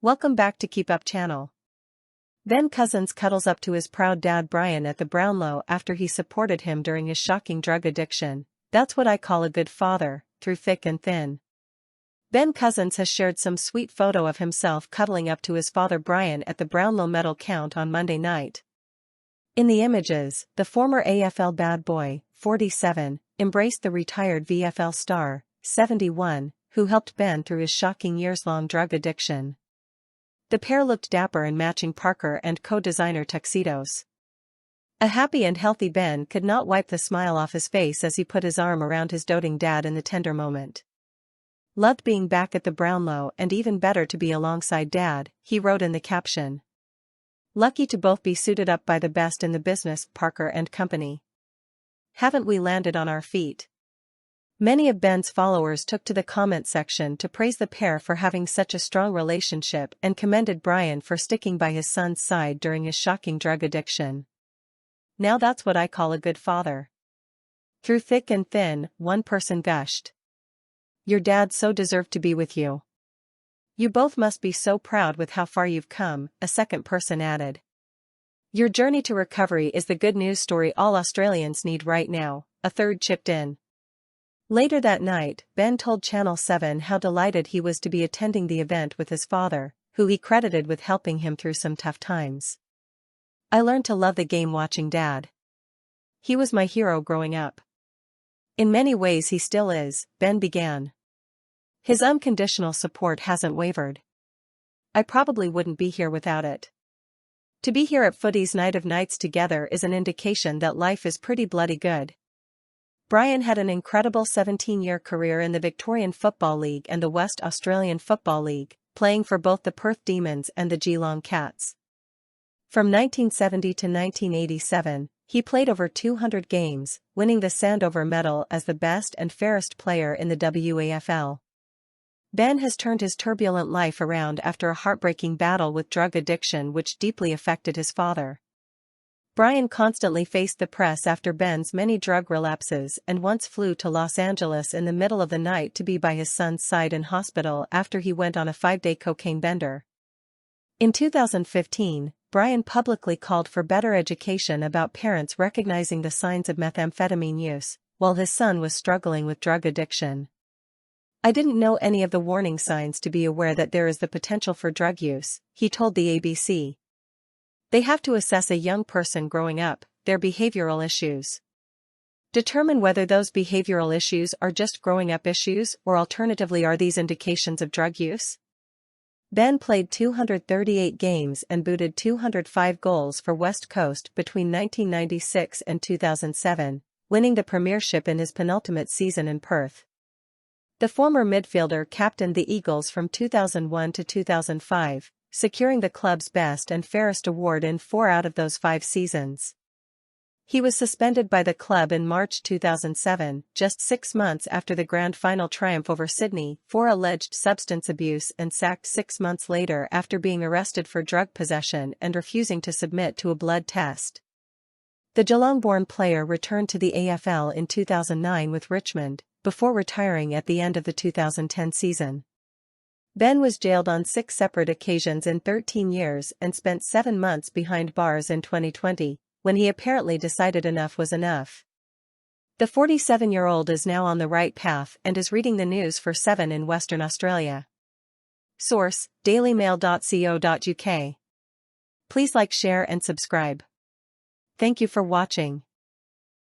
Welcome back to Keep Up channel. Ben Cousins cuddles up to his proud dad Bryan at the Brownlow after he supported him during his shocking drug addiction. That's what I call a good father, through thick and thin. Ben Cousins has shared some sweet photo of himself cuddling up to his father Bryan at the Brownlow medal count on Monday night. In the images, the former AFL bad boy, 47, embraced the retired VFL star, 71, who helped Ben through his shocking years-long drug addiction. The pair looked dapper in matching Parker and co-designer tuxedos. A happy and healthy Ben could not wipe the smile off his face as he put his arm around his doting dad in the tender moment. "Loved being back at the Brownlow and even better to be alongside Dad," he wrote in the caption. "Lucky to both be suited up by the best in the business, Parker and company. Haven't we landed on our feet?" Many of Ben's followers took to the comment section to praise the pair for having such a strong relationship and commended Bryan for sticking by his son's side during his shocking drug addiction. "Now that's what I call a good father." Through thick and thin, one person gushed. "Your dad so deserved to be with you. You both must be so proud with how far you've come," a second person added. "Your journey to recovery is the good news story all Australians need right now," a third chipped in. Later that night, Ben told Channel 7 how delighted he was to be attending the event with his father, who he credited with helping him through some tough times. "I learned to love the game watching Dad. He was my hero growing up. In many ways he still is," Ben began. "His unconditional support hasn't wavered. I probably wouldn't be here without it. To be here at Footy's Night of Nights together is an indication that life is pretty bloody good." Bryan had an incredible 17-year career in the Victorian Football League and the West Australian Football League, playing for both the Perth Demons and the Geelong Cats. From 1970 to 1987, he played over 200 games, winning the Sandover Medal as the best and fairest player in the WAFL. Ben has turned his turbulent life around after a heartbreaking battle with drug addiction which deeply affected his father. Bryan constantly faced the press after Ben's many drug relapses and once flew to Los Angeles in the middle of the night to be by his son's side in hospital after he went on a 5-day cocaine bender. In 2015, Bryan publicly called for better education about parents recognizing the signs of methamphetamine use, while his son was struggling with drug addiction. "I didn't know any of the warning signs to be aware that there is the potential for drug use," he told the ABC. "They have to assess a young person growing up, their behavioral issues. Determine whether those behavioral issues are just growing up issues or alternatively are these indications of drug use?" Ben played 238 games and booted 205 goals for West Coast between 1996 and 2007, winning the premiership in his penultimate season in Perth. The former midfielder captained the Eagles from 2001 to 2005, securing the club's best and fairest award in 4 out of those 5 seasons. He was suspended by the club in March 2007, just 6 months after the grand final triumph over Sydney, for alleged substance abuse and sacked 6 months later after being arrested for drug possession and refusing to submit to a blood test. The Geelong-born player returned to the AFL in 2009 with Richmond, before retiring at the end of the 2010 season. Ben was jailed on 6 separate occasions in 13 years and spent 7 months behind bars in 2020, when he apparently decided enough was enough. The 47-year-old is now on the right path and is reading the news for 7 in Western Australia. Source: dailymail.co.uk. Please like, share and subscribe. Thank you for watching.